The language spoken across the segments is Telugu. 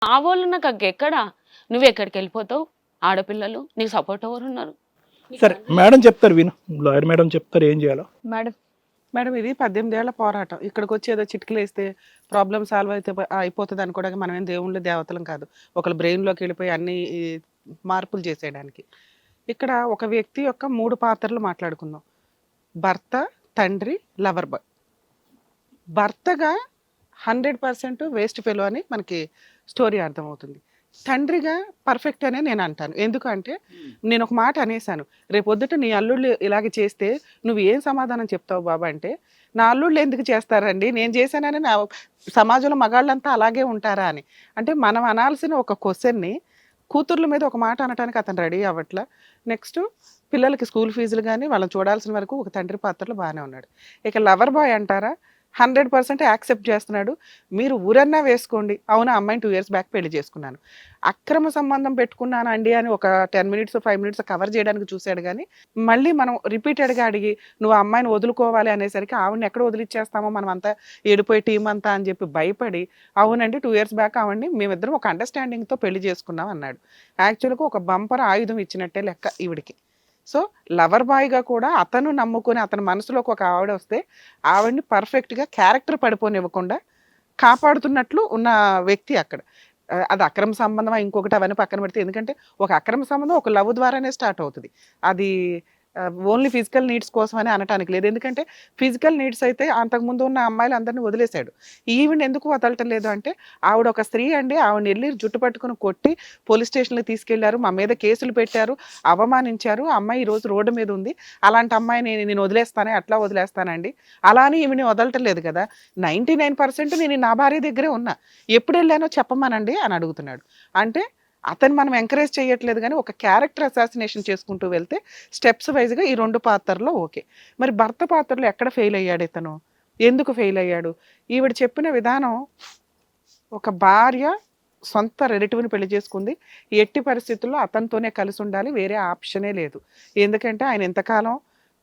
ఆ వాళ్ళు నాకు ఎక్కడా నువ్వెక్కడికి వెళ్ళిపోతావు, ఆడపిల్లలు నీకు సపోర్ట్ ఎవరున్నారు? సరే మేడం చెప్తారు, విను. లాయర్ మేడం చెప్తారు ఏం చేయాలో. మేడం మేడం ఇది 18 ఏళ్ల పోరాటం. ఇక్కడికి వచ్చి ఏదో చిటికలేస్తే ప్రాబ్లమ్ సాల్వ్ అయితే అయిపోతుంది అనుకోవడానికి మనం ఏం దేవుళ్ళు దేవతలం కాదు. ఒకళ్ళ బ్రెయిన్లోకి వెళ్ళిపోయి అన్ని ఈ మార్పులు చేసేయడానికి. ఇక్కడ ఒక వ్యక్తి యొక్క 3 పాత్రలు మాట్లాడుకుందాం. భర్త, తండ్రి, లవర్ బాయ్. భర్తగా 100% వేస్ట్ ఫెలో అని మనకి స్టోరీ అర్థమవుతుంది. తండ్రిగా పర్ఫెక్ట్ అనే నేను అంటాను. ఎందుకంటే నేను ఒక మాట అనేసాను, రేపొద్దుట నీ అల్లుళ్ళు ఇలాగ చేస్తే నువ్వు ఏం సమాధానం చెప్తావు బాబా అంటే, నా అల్లుళ్ళు ఎందుకు చేస్తారండి, నేను చేశానని నా సమాజంలో మగాళ్ళంతా అలాగే ఉంటారా అని. అంటే మనం అనాల్సిన ఒక క్వశ్చన్ని కూతుర్ల మీద ఒక మాట అనడానికి అతను రెడీ అవ్వట్లా. నెక్స్ట్ పిల్లలకి స్కూల్ ఫీజులు కానీ వాళ్ళని చూడాల్సిన వరకు ఒక తండ్రి పాత్రలో బాగానే ఉన్నాడు. ఇక లవర్ బాయ్ అంటారా, 100% యాక్సెప్ట్ చేస్తున్నాడు. మీరు ఊరన్నా వేసుకోండి, అవునా అమ్మాయిని 2 years బ్యాక్ పెళ్లి చేసుకున్నాను, అక్రమ సంబంధం పెట్టుకున్నాను అండి అని ఒక 10 minutes 5 minutes కవర్ చేయడానికి చూశాడు. కానీ మళ్ళీ మనం రిపీటెడ్గా అడిగి నువ్వు ఆ అమ్మాయిని వదులుకోవాలి అనేసరికి ఆవిడని ఎక్కడ వదిలిచ్చేస్తామో మనం అంతా ఏడిపోయి టీం అంతా అని చెప్పి భయపడి, అవునండి 2 years బ్యాక్ ఆవిడని మేమిద్దరం ఒక అండర్స్టాండింగ్తో పెళ్లి చేసుకున్నాం అన్నాడు. యాక్చువల్గా ఒక బంపర్ ఆయుధం ఇచ్చినట్టే లెక్క ఈవిడికి. సో లవర్ బాయ్గా కూడా అతను నమ్ముకొని అతని మనసులోకి ఒక ఆవిడ వస్తే ఆవిడని పర్ఫెక్ట్గా క్యారెక్టర్ పడిపోనివ్వకుండా కాపాడుతున్నట్లు ఉన్న వ్యక్తి అక్కడ. అది అక్రమ సంబంధమా ఇంకొకటి అవన్నీ పక్కన పెడితే, ఎందుకంటే ఒక అక్రమ సంబంధం ఒక లవ్ ద్వారానే స్టార్ట్ అవుతుంది. అది ఓన్లీ ఫిజికల్ నీడ్స్ కోసం అని అనటానికి లేదు. ఎందుకంటే ఫిజికల్ నీడ్స్ అయితే అంతకుముందు ఉన్న అమ్మాయిలు అందరినీ వదిలేశాడు. ఈవిడ ఎందుకు వదలటం లేదు అంటే, ఆవిడ ఒక స్త్రీ అండి, ఆవిడని వెళ్ళి జుట్టు పట్టుకుని కొట్టి పోలీస్ స్టేషన్కి తీసుకెళ్లారు, మా మీద కేసులు పెట్టారు, అవమానించారు. ఆ అమ్మాయి ఈరోజు రోడ్డు మీద ఉంది. అలాంటి అమ్మాయిని నేను వదిలేస్తానే, అట్లా వదిలేస్తానండి అలా అని ఈవిని వదలటం లేదు కదా. 99% నేను నా భార్య దగ్గరే ఉన్నా, ఎప్పుడు వెళ్ళానో చెప్పమానండి అని అడుగుతున్నాడు. అంటే అతను మనం ఎంకరేజ్ చేయట్లేదు, కానీ ఒక క్యారెక్టర్ అసాసినేషన్ చేసుకుంటూ వెళ్తే స్టెప్స్ వైజ్గా ఈ 2 పాత్రలో ఓకే. మరి భర్త పాత్రలో ఎక్కడ ఫెయిల్ అయ్యాడు ఇతను, ఎందుకు ఫెయిల్ అయ్యాడు? ఈవిడ చెప్పిన విధానం, ఒక భార్య సొంత రిలేటివ్ని పెళ్లి చేసుకుంది, ఎట్టి పరిస్థితుల్లో అతనితోనే కలిసి ఉండాలి, వేరే ఆప్షనే లేదు. ఎందుకంటే ఆయన ఎంతకాలం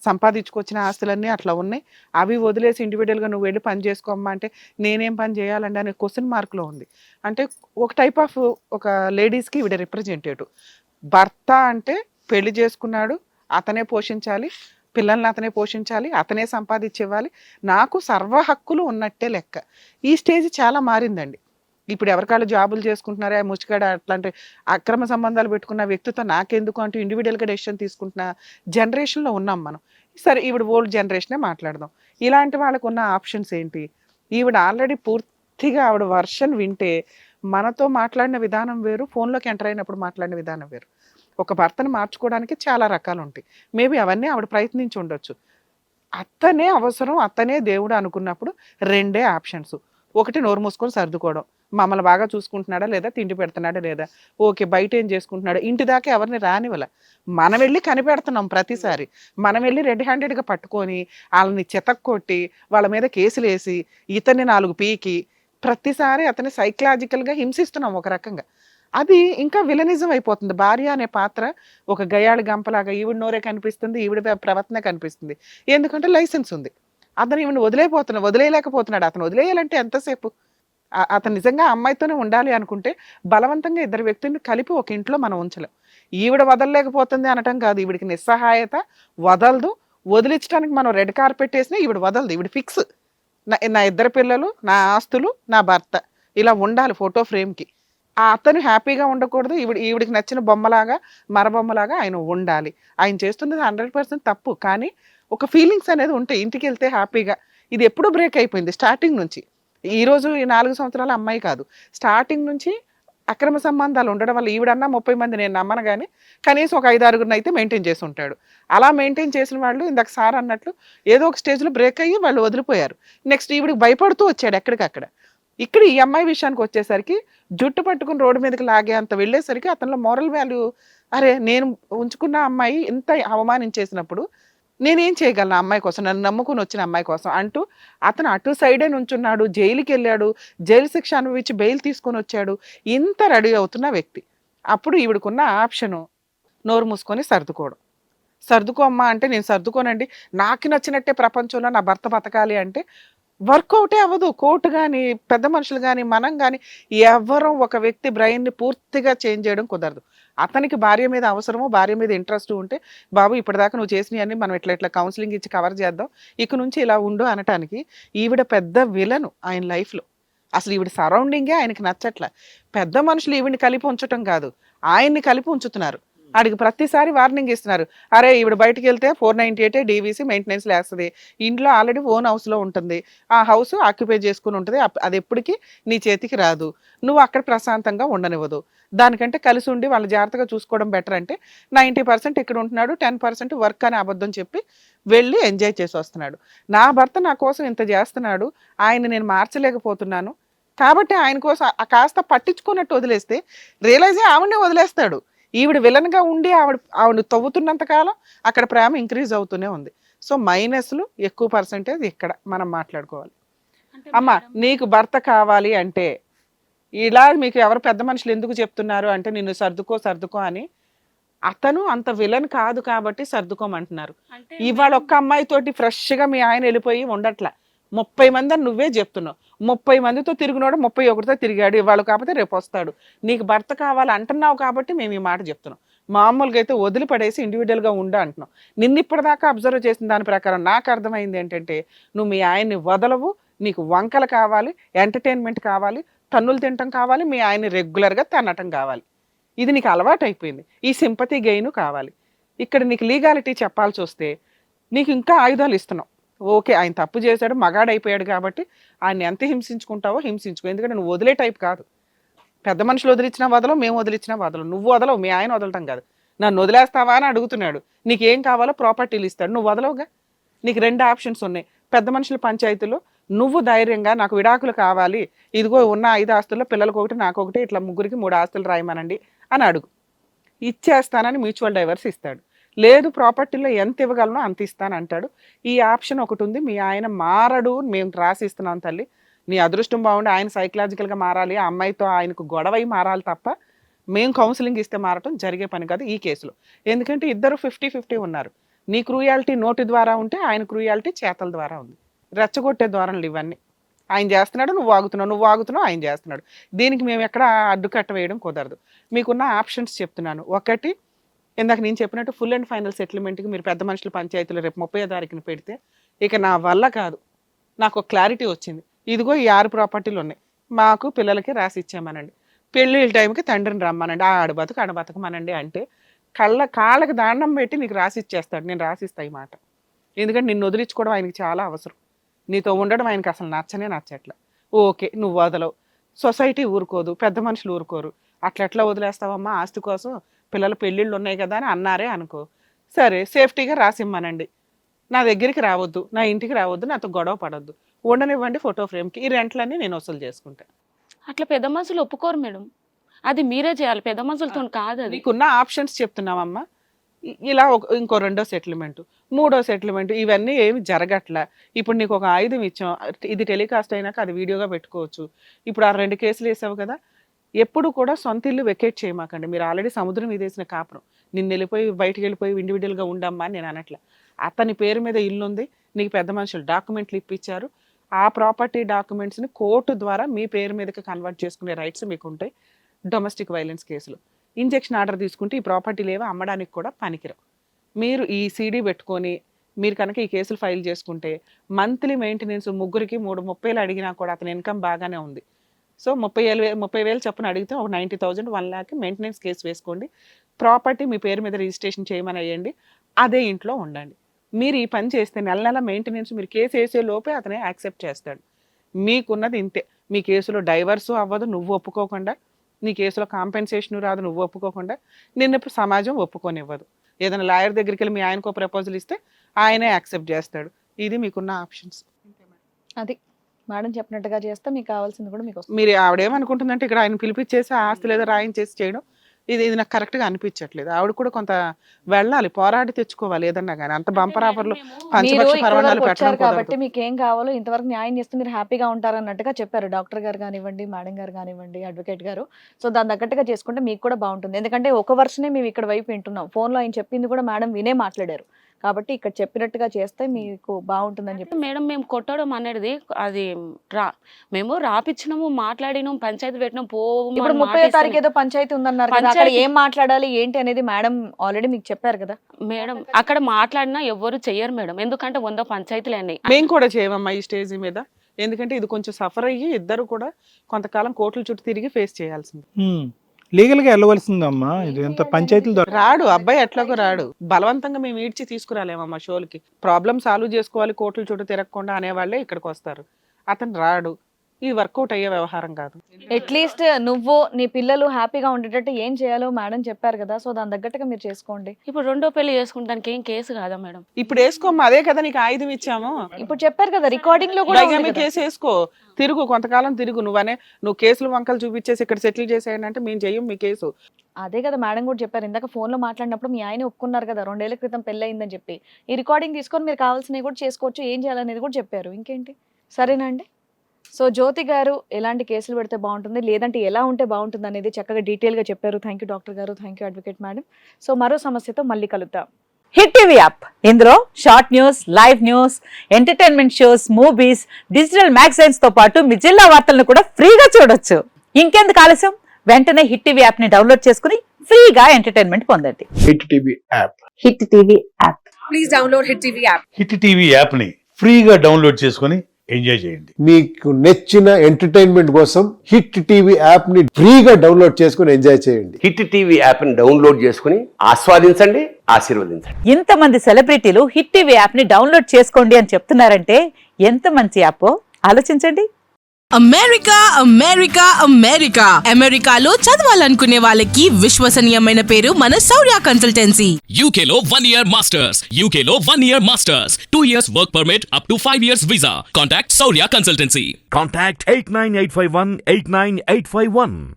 సంపాదించుకొచ్చిన ఆస్తులన్నీ అట్లా ఉన్నాయి, అవి వదిలేసి ఇండివిజువల్గా నువ్వు వెళ్ళి పని చేసుకోమ్మా అంటే నేనేం పని చేయాలండి అనే క్వశ్చన్ మార్క్లో ఉంది. అంటే ఒక టైప్ ఆఫ్ ఒక లేడీస్కి ఈవిడ రిప్రజెంటేటివ్. భర్త అంటే పెళ్లి చేసుకున్నాడు, అతనే పోషించాలి, పిల్లల్ని అతనే పోషించాలి, అతనే సంపాదించి ఇవ్వాలి, నాకు సర్వ హక్కులు ఉన్నట్టే లెక్క. ఈ స్టేజ్ చాలా మారిందండి. ఇప్పుడు ఎవరికాళ్ళు జాబులు చేసుకుంటున్నారా, ముచ్చిగాడ అట్లాంటి అక్రమ సంబంధాలు పెట్టుకున్న వ్యక్తితో నాకెందుకు అంటూ ఇండివిజువల్గా డెసిషన్ తీసుకుంటున్న జనరేషన్లో ఉన్నాం మనం. సరే ఈవిడ ఓల్డ్ జనరేషనే మాట్లాడదాం. ఇలాంటి వాళ్ళకు ఉన్న ఆప్షన్స్ ఏంటి? ఈవిడ ఆల్రెడీ పూర్తిగా ఆవిడ వర్షన్ వింటే మనతో మాట్లాడిన విధానం వేరు, ఫోన్లోకి ఎంటర్ అయినప్పుడు మాట్లాడిన విధానం వేరు. ఒక భర్తను మార్చుకోవడానికి చాలా రకాలు ఉంటాయి. మేబీ అవన్నీ ఆవిడ ప్రయత్నించి ఉండొచ్చు. అతనే అవసరం, అతనే దేవుడు అనుకున్నప్పుడు 2 ఆప్షన్స్. ఒకటి నోరు మూసుకొని సర్దుకోవడం, మమ్మల్ని బాగా చూసుకుంటున్నాడా లేదా, తిండి పెడుతున్నాడా లేదా, ఓకే బయట ఏం చేసుకుంటున్నాడా, ఇంటి దాకా ఎవరిని రానివ్వల. మనం వెళ్ళి కనిపెడుతున్నాం ప్రతిసారి, మనం వెళ్ళి రెడ్ హ్యాండెడ్గా పట్టుకొని వాళ్ళని చెతక్కొట్టి వాళ్ళ మీద కేసులు వేసి ఇతన్ని 4 పీకి ప్రతిసారి అతన్ని సైకలాజికల్గా హింసిస్తున్నాం ఒక రకంగా. అది ఇంకా విలనిజం అయిపోతుంది. భార్య అనే పాత్ర ఒక గయాళి గంపలాగా ఈవిడ నోరే కనిపిస్తుంది, ఈవిడ ప్రవర్తన కనిపిస్తుంది. ఎందుకంటే లైసెన్స్ ఉంది. అతను ఈవిని వదిలేయలేకపోతున్నాడు. అతను వదిలేయాలంటే ఎంతసేపు? అతను నిజంగా ఆ అమ్మాయితోనే ఉండాలి అనుకుంటే బలవంతంగా 2 వ్యక్తుల్ని కలిపి ఒక ఇంట్లో మనం ఉంచలేం. ఈవిడ వదలలేకపోతుంది అనటం కాదు, ఈవిడికి నిస్సహాయత, వదలదు. వదిలించడానికి మనం రెడ్ కార్పెట్ వేసినా ఈవిడ వదలదు. ఈవిడ ఫిక్స్, నా 2 పిల్లలు, నా ఆస్తులు, నా భర్త ఇలా ఉండాలి ఫోటో ఫ్రేమ్కి. అతను హ్యాపీగా ఉండకూడదు, ఈవిడికి నచ్చిన బొమ్మలాగా మరబొమ్మలాగా ఆయన ఉండాలి. ఆయన చేస్తున్నది 100% తప్పు, కానీ ఒక ఫీలింగ్స్ అనేది ఉంటాయి. ఇంటికి వెళ్తే హ్యాపీగా. ఇది ఎప్పుడు బ్రేక్ అయిపోయింది స్టార్టింగ్ నుంచి. ఈరోజు ఈ 4 సంవత్సరాల అమ్మాయి కాదు, స్టార్టింగ్ నుంచి అక్రమ సంబంధాలు ఉండడం వల్ల ఈవిడన్నా 30 మంది నేను నమ్మను, కానీ కనీసం ఒక 5-6 అయితే మెయింటైన్ చేసి ఉంటాడు. అలా మెయింటైన్ చేసిన వాళ్ళు ఇందాక సార్ అన్నట్లు ఏదో ఒక స్టేజ్లో బ్రేక్ అయ్యి వాళ్ళు వదిలిపోయారు. నెక్స్ట్ ఈవిడికి భయపడుతూ వచ్చాడు ఎక్కడికక్కడ. ఇక్కడ ఈ అమ్మాయి విషయానికి వచ్చేసరికి జుట్టు పట్టుకుని రోడ్డు మీదకి లాగే అంత వెళ్ళేసరికి అతనిలో మోరల్ వాల్యూ, అరే నేను ఉంచుకున్న అమ్మాయి ఇంత అవమానించేసినప్పుడు నేనేం చేయగలను ఆ అమ్మాయి కోసం, నన్ను నమ్ముకుని వచ్చిన అమ్మాయి కోసం అంటూ అతను అటు సైడే నుంచున్నాడు, జైలుకి వెళ్ళాడు, జైలు శిక్ష అనుభవించి బెయిల్ తీసుకొని వచ్చాడు, ఇంత రెడీ అవుతున్న వ్యక్తి. అప్పుడు ఈవిడకున్న ఆప్షను నోరు మూసుకొని సర్దుకోవడం. సర్దుకోమ్మా అంటే నేను సర్దుకోనండి, నాకు నచ్చినట్టే ప్రపంచంలో నా భర్త బతకాలి అంటే వర్కౌటే అవ్వదు. కోర్టు కానీ, పెద్ద మనుషులు కానీ, మనం కానీ ఎవరం ఒక వ్యక్తి బ్రెయిన్ని పూర్తిగా చేంజ్ చేయడం కుదరదు. అతనికి భార్య మీద అవసరమో, భార్య మీద ఇంట్రెస్ట్ ఉంటే, బాబు ఇప్పటిదాకా నువ్వు చేసినవన్నీ మనం ఇట్లా ఇట్లా కౌన్సిలింగ్ ఇచ్చి కవర్ చేద్దాం, ఇక నుంచి ఇలా ఉండు అనటానికి ఈవిడ పెద్ద విలను ఆయన లైఫ్లో. అసలు ఈవిడ సరౌండింగే ఆయనకి నచ్చట్లే. పెద్ద మనుషులు ఈవిడిని కలిపి ఉంచటం కాదు, ఆయన్ని కలిపి ఉంచుతున్నారు. ఆడికి ప్రతిసారి వార్నింగ్ ఇస్తున్నారు. అరే ఈవిడ బయటికి వెళ్తే 498 డీవీసీ మెయింటెనెన్స్ లేస్తుంది, ఇంట్లో ఆల్రెడీ ఓన్ హౌస్లో ఉంటుంది, ఆ హౌస్ ఆక్యుపై చేసుకుని ఉంటుంది, అది ఎప్పటికీ నీ చేతికి రాదు, నువ్వు అక్కడ ప్రశాంతంగా ఉండనివ్వదు, దానికంటే కలిసి ఉండి వాళ్ళు జాగ్రత్తగా చూసుకోవడం బెటర్ అంటే 90% ఇక్కడ ఉంటున్నాడు, 10% వర్క్ అని అబద్ధం చెప్పి వెళ్ళి ఎంజాయ్ చేసి వస్తున్నాడు. నా భర్త నా కోసం ఇంత చేస్తున్నాడు, ఆయన నేను మార్చలేకపోతున్నాను కాబట్టి ఆయన కోసం కాస్త పట్టించుకున్నట్టు వదిలేస్తే రియలైజ్ ఆవిడనే వదిలేస్తాడు. ఈవిడ విలన్గా ఉండి ఆవిడ తవ్వుతున్నంత కాలం అక్కడ ప్రేమ ఇంక్రీజ్ అవుతూనే ఉంది. సో మైనస్లు ఎక్కువ పర్సెంటేజ్ ఇక్కడ మనం మాట్లాడుకోవాలి. అమ్మ నీకు భర్త కావాలి అంటే ఇలా మీకు ఎవరు పెద్ద మనుషులు ఎందుకు చెప్తున్నారు అంటే నిన్ను సర్దుకో అని, అతను అంత విలన్ కాదు కాబట్టి సర్దుకోమంటున్నారు. ఇవాళ ఒక్క అమ్మాయితోటి ఫ్రెష్గా మీ ఆయన వెళ్ళిపోయి ఉండట్లా, 30 మంది అని నువ్వే చెప్తున్నావు. 30 మందితో తిరిగినోడు 31తో తిరిగాడు, ఇవాళ కాకపోతే రేపు వస్తాడు. నీకు భర్త కావాలి అంటున్నావు కాబట్టి మేము ఈ మాట చెప్తున్నాం. మామూలుగా అయితే వదిలిపడేసి ఇండివిజువల్గా ఉండ అంటున్నాం. నిన్ను ఇప్పటిదాకా అబ్జర్వ్ చేసిన దాని ప్రకారం నాకు అర్థమైంది ఏంటంటే నువ్వు మీ ఆయన్ని వదలవు, నీకు వంకలు కావాలి, ఎంటర్టైన్మెంట్ కావాలి, తన్నులు తినటం కావాలి, మీ ఆయన్ని రెగ్యులర్గా తినటం కావాలి. ఇది నీకు అలవాటు అయిపోయింది. ఈ సింపతి గెయిన్ కావాలి. ఇక్కడ నీకు లీగాలిటీ చెప్పాల్సి వస్తే నీకు ఇంకా ఆయుధాలు ఇస్తున్నావు. ఓకే ఆయన తప్పు చేశాడు, మగాడైపోయాడు కాబట్టి ఆయన ఎంత హింసించుకుంటావో హింసించుకో, ఎందుకంటే నువ్వు వదిలే టైప్ కాదు. పెద్ద మనుషులు వదిలిచ్చినా వదలవు, మేము వదిలిచ్చినా వదలవు, నువ్వు వదలవు, మీ ఆయన వదలటం కాదు. నన్ను వదిలేస్తావా అని అడుగుతున్నాడు, నీకు ఏం కావాలో ప్రాపర్టీలు ఇస్తాడు, నువ్వు వదలవుగా. నీకు 2 ఆప్షన్స్ ఉన్నాయి. పెద్ద మనుషుల పంచాయతీలో నువ్వు ధైర్యంగా నాకు విడాకులు కావాలి, ఇదిగో ఉన్న 5 ఆస్తుల్లో పిల్లలకు ఒకటి నాకు ఒకటి, ఇట్లా ముగ్గురికి 3 ఆస్తులు రాయమనండి అని అడుగు, ఇచ్చేస్తానని మ్యూచువల్ డైవర్స్ ఇస్తాడు. లేదు ప్రాపర్టీలో ఎంత ఇవ్వగలనో అంత ఇస్తాను అంటాడు. ఈ ఆప్షన్ ఒకటి ఉంది. మీ ఆయన మారడు, మేము రాసి ఇస్తున్నాం తల్లి, నీ అదృష్టం బాగుండి ఆయన సైకలాజికల్గా మారాలి, ఆ అమ్మాయితో ఆయనకు గొడవై మారాలి తప్ప మేము కౌన్సిలింగ్ ఇస్తే మారటం జరిగే పని కాదు ఈ కేసులో. ఎందుకంటే ఇద్దరు 50-50 ఉన్నారు. నీ క్రూయాలిటీ నోటి ద్వారా ఉంటే ఆయన క్రూయాలిటీ చేతల ద్వారా ఉంది. రెచ్చగొట్టే ధోరణులు ఇవన్నీ. ఆయన చేస్తున్నాడు, నువ్వు ఆగుతున్నావు, ఆయన చేస్తున్నాడు. దీనికి మేము ఎక్కడ అడ్డుకట్ట వేయడం కుదరదు. మీకున్న ఆప్షన్స్ చెప్తున్నాను. ఒకటి, ఇందాక నేను చెప్పినట్టు ఫుల్ అండ్ ఫైనల్ సెటిల్మెంట్కి మీరు పెద్ద మనుషుల పంచాయతీలో రేపు 30వ తారీఖున పెడితే ఇక నా వల్ల కాదు, నాకు క్లారిటీ వచ్చింది, ఇదిగో ఈ 6 ప్రాపర్టీలు ఉన్నాయి, మాకు పిల్లలకి రాసి ఇచ్చామనండి, పెళ్ళిళ్ళ టైంకి తండ్రిని రమ్మనండి, ఆడ బతకమనండి అంటే కాళ్ళకి దండం పెట్టి నీకు రాసి ఇచ్చేస్తాడు. నేను రాసిస్తా ఈ మాట. ఎందుకంటే నిన్ను వదిలించుకోవడం ఆయనకి చాలా అవసరం, నీతో ఉండడం ఆయనకి అసలు నచ్చట్లే. ఓకే నువ్వు వదలవు, సొసైటీ ఊరుకోదు, పెద్ద మనుషులు ఊరుకోరు, అట్లా వదిలేస్తావమ్మా, ఆస్తి కోసం పిల్లల పెళ్ళిళ్ళు ఉన్నాయి కదా అని అన్నారే అనుకో, సరే సేఫ్టీగా రాసిమ్మనండి, నా దగ్గరికి రావద్దు, నా ఇంటికి రావద్దు, నాతో గొడవ పడొద్దు, ఉండనివ్వండి ఫోటో ఫ్రేమ్కి, ఈ రెంట్లన్నీ నేను వసూలు చేసుకుంటాను. అట్లా పెద్ద మనుషులు ఒప్పుకోరు మేడం, అది మీరే చేయాలి, పెద్ద మనుషులతో కాదు. అది నీకున్న ఆప్షన్స్ చెప్తున్నామమ్మా. ఇలా ఇంకో 2వ సెటిల్మెంట్, 3వ సెటిల్మెంట్, ఇవన్నీ ఏమి జరగట్లా. ఇప్పుడు నీకు ఒక ఆయుధం ఇచ్చాం, ఇది టెలికాస్ట్ అయినాక అది వీడియోగా పెట్టుకోవచ్చు. ఇప్పుడు ఆ 2 కేసులు వేసావు కదా, ఎప్పుడు కూడా సొంత ఇల్లు వెకేట్ చేయమాకండి. మీరు ఆల్రెడీ సముద్రం ఇదేసిన కాపురం, నిన్ను వెళ్ళిపోయి బయటికి వెళ్ళిపోయి ఇండివిజువల్గా ఉండమ్మా అని నేను అనట్లా. అతని పేరు మీద ఇల్లు ఉంది, నీకు పెద్ద మనుషులు డాక్యుమెంట్లు ఇప్పించారు, ఆ ప్రాపర్టీ డాక్యుమెంట్స్ని కోర్టు ద్వారా మీ పేరు మీదకి కన్వర్ట్ చేసుకునే రైట్స్ మీకు ఉంటాయి. డొమెస్టిక్ వైలెన్స్ కేసులు ఇంజెక్షన్ ఆర్డర్ తీసుకుంటే ఈ ప్రాపర్టీలు ఏవో అమ్మడానికి కూడా పనికిరావు. మీరు ఈ సీడీ పెట్టుకొని మీరు కనుక ఈ కేసులు ఫైల్ చేసుకుంటే మంత్లీ మెయింటెనెన్స్ ముగ్గురికి 30,000 అడిగినా కూడా అతని ఇన్కమ్ బాగానే ఉంది. సో 30,000 చొప్పున అడిగితే ఒక 90,000 1 lakh మెయింటెనెన్స్ కేసు వేసుకోండి, ప్రాపర్టీ మీ పేరు మీద రిజిస్ట్రేషన్ చేయమని అయ్యండి, అదే ఇంట్లో ఉండండి. మీరు ఈ పని చేస్తే నెల మెయింటెనెన్స్ మీరు కేసు వేసే లోపే అతనే యాక్సెప్ట్ చేస్తాడు. మీకున్నది ఇంతే. మీ కేసులో డైవర్సు అవ్వదు నువ్వు ఒప్పుకోకుండా, నీ కేసులో కాంపెన్సేషన్ రాదు నువ్వు ఒప్పుకోకుండా, నిన్ను సమాజం ఒప్పుకోనివ్వదు. ఏదైనా లాయర్ దగ్గరికి వెళ్ళి మీ ఆయనకు ప్రపోజల్ ఇస్తే ఆయనే యాక్సెప్ట్ చేస్తాడు. ఇది మీకున్న ఆప్షన్స్. అది మేడం చెప్పినట్టుగా చేస్తే మీకు కావాల్సింది కూడా మీకు. మీరు ఆవిడేమనుకుంటుందంటే ఇక్కడ ఆయన పిలిపించేసి ఆస్తి లేదా రాయించేసి చేయడం, ఇది నాకు కరెక్ట్గా అనిపించట్లేదు. ఆవిడ కూడా కొంత వెళ్ళాలి, పోరాడి తెచ్చుకోవాలి ఏదన్నా కానీ. అంత బంపర్ ఆఫర్లు పంచపక్ష పరవాణాలు పెట్టడం కాబట్టి మీకు ఏం కావాలో ఇంతవరకు న్యాయం చేస్తే మీరు హ్యాపీగా ఉంటారన్నట్టుగా చెప్పారు డాక్టర్ గారు కానివ్వండి, మేడం గారు కానివ్వండి, అడ్వకేట్ గారు. సో దాని తగ్గట్టుగా చేసుకుంటే మీకు కూడా బాగుంటుంది. ఎందుకంటే ఒక వర్షనే మేము ఇక్కడ వైపు వింటున్నాం, ఫోన్లో ఆయన చెప్పింది కూడా మేడం వినే మాట్లాడారు. కాబట్టి ఇక్కడ చెప్పినట్టుగా చేస్తే మీకు బాగుంటుందని చెప్పి మేడం మేము కొట్టడం అనేది అది మేము రాపిచ్చినాము, మాట్లాడినాం, పంచాయతీ పెట్టినాం, ఇప్పుడు 30వ తారీఖు ఏదో పంచాయతీ ఉందన్నారు కదా, అక్కడ ఏం మాట్లాడాలి ఏంటి అనేది మేడం ఆల్రెడీ మీకు చెప్పారు కదా. మేడం అక్కడ మాట్లాడినా ఎవ్వరు చెయ్యరు మేడం, ఎందుకంటే 100 పంచాయతీలు అన్నాయి. మేము కూడా చేయమమ్మా ఈ స్టేజ్ మీద, ఎందుకంటే ఇది కొంచెం సఫర్ అయ్యి ఇద్దరు కూడా కొంతకాలం కోర్టుల చుట్టూ తిరిగి ఫేస్ చేయాల్సింది. లీగల్ గా వెళ్ళవలసిందమ్మా, ఇది ఎంత పంచాయతీలు రాడు అబ్బాయి, ఎట్లాగో రాడు. బలవంతంగా మేము ఈడ్చి తీసుకురాలేమమ్మా షోలకి. ప్రాబ్లం సాల్వ్ చేసుకోవాలి కోర్టుల చుట్టూ తిరగకుండా అనేవాళ్ళే ఇక్కడికి వస్తారు. అతను రాడు, ఈ వర్కౌట్ అయ్యే వ్యవహారం కాదు. అట్లీస్ట్ నువ్వు నీ పిల్లలు హ్యాపీగా ఉండేటట్టు ఏం చేయాలో మేడం చెప్పారు కదా, సో దాని తగ్గట్టుగా మీరు చేసుకోండి. ఇప్పుడు 2వ పెళ్లి చేసుకుంటానికి ఏం కేసు కాదా మేడం? ఇప్పుడు వేసుకోమ్మా, అదే కదా నీకు ఆయుధం ఇచ్చాము. ఇప్పుడు చెప్పారు కదా రికార్డింగ్ లో కూడా బైగామి కేసు వేసుకో, తిరుగు, కొంతకాలం తిరుగు. నువ్వు కేసులు వంకలు చూపించేసి ఇక్కడ సెటిల్ చేసేయండి అంటే మేము చెయ్యం మీ కేసు. అదే కదా మేడం కూడా చెప్పారు ఇందాక ఫోన్ లో మాట్లాడినప్పుడు, మీ ఆయన ఒప్పుకున్నారు కదా 2 ఏళ్ల క్రితం పెళ్లి అయిందని చెప్పి. ఈ రికార్డింగ్ తీసుకొని మీరు కావాల్సినవి కూడా చేసుకోవచ్చు, ఏం చేయాలనేది కూడా చెప్పారు. ఇంకేంటి, సరేనండి. సో జ్యోతి గారు ఎలాంటి కేసులు పెడితే బాగుంటుంది, లేదంటే ఎలా ఉంటే బాగుంటుంది అనేది చక్కగా డీటెయిల్గా చెప్పారు. థ్యాంక్ యూ డాక్టర్ గారు, thank you advocate madam. So మరో సమస్యతో మళ్ళీ కలుద్దాం. హిట్ టీవీ యాప్, ఇందులో short news, live news, entertainment shows, movies, digital magazines తో పాటు మీ జిల్లా వార్తలను కూడా ఫ్రీగా చూడొచ్చు. ఇంకెందుకు ఆలస్యం, వెంటనే హిట్ టీవీ యాప్ ని డౌన్లోడ్ చేసుకుని ఫ్రీగా ఎంటర్టైన్మెంట్ పొందండి. Hit TV app. Hit TV app. Please download hit TV app. Hit TV app ని ఫ్రీగా డౌన్లోడ్ చేసుకొని ఎంజాయ్ చేయండి. మీకు నచ్చిన ఎంటర్టైన్మెంట్ కోసం హిట్ టీవీ యాప్ ని ఫ్రీగా డౌన్లోడ్ చేసుకుని ఎంజాయ్ చేయండి. హిట్ టీవీ యాప్ ని డౌన్లోడ్ చేసుకుని ఆస్వాదించండి, ఆశీర్వదించండి. ఇంతమంది సెలబ్రిటీలు హిట్ టీవీ యాప్ ని డౌన్లోడ్ చేసుకోండి అని చెప్తున్నారంటే ఎంత మంచి యాప్ ఆలోచించండి. అమెరికా అమెరికా అమెరికా అమెరికాలో చదవాలనుకునే వాళ్ళకి విశ్వసనీయమైన పేరు మన శౌర్య కన్సల్టెన్సీ. UK లో 1 year masters, UK లో 1 year masters, 2 years work permit up to 5 years visa. Contact Saurya Consultancy. Contact 89851 89851.